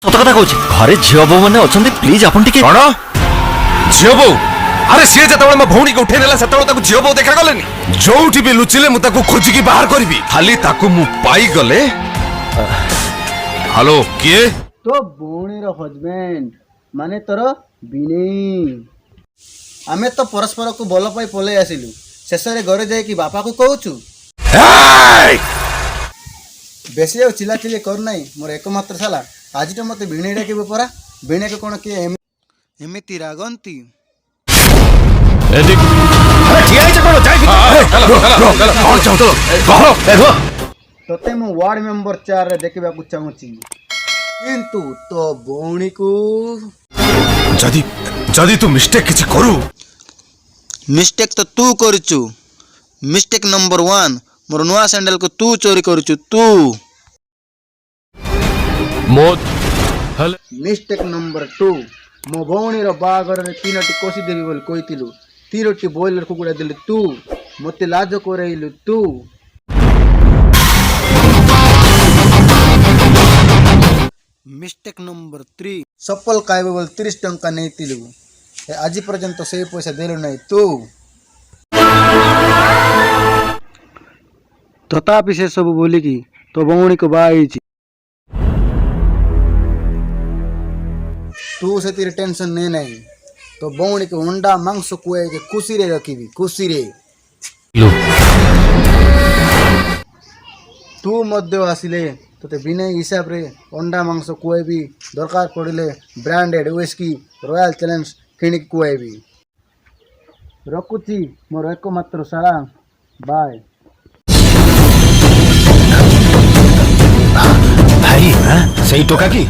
सत कथा कहूँ घरे झील बो मैंने अच्छा प्लीज आप कौन झील बो अरे सी जो मो भौणी को उठे नेला से झील बो देखा गले जो भी लुचिले मुझे खोजिकी बाहर करी खाली पाई गले। हेलो किए तो भौणी हजबैंड माने तोर बिनेई आमे तो परस्पर को भल पाई पलि आसिलु शेष में घरे जाइए बापा को कहूचु बेसी आ चिल्लाचिल्ली कर नहीं मोर एकमात्र साला आज तो मत भिणे डाक परा भिणे को कौन किए एमती रागंती तोते मु वार्ड मेंबर 4 रे देखा चाहूची किंतु तो भौणी को जदी जदी तू मिस्टेक किछि करू मिस्टेक तो तू करचु मिस्टेक नंबर 1 मोर नुआ सैंडल को तू चोरी करचु तू मिस्टेक नंबर 2 मो भौणी रो बागर रे 3टी कोसी देबी बोल कहितिलु 3टी बॉयलर कुकुड़ा दिलु तू मते लाज करैलु तू मिस्टेक नंबर 3 सफल कायबे बोल 30 टंका नेतिलु आज पर्यंत से पैसा देलु नहीं तू तथापि से सब बोलिकी तो भौणी को बाई तू से तेरे टेंशन नहीं नहीं तो भौणी के अंडा मांस कुए के खुशी रे रखी खुशी रे तू मध्य आसिले तो बिना हिसाब रे अंडा मांस कुए भी दरकार पड़े ब्रांडेड व्हिस्की रॉयल चैलेंज किणिक कुए भी रखुची मोर एकमात्र शाला बाय भाई सही टोका की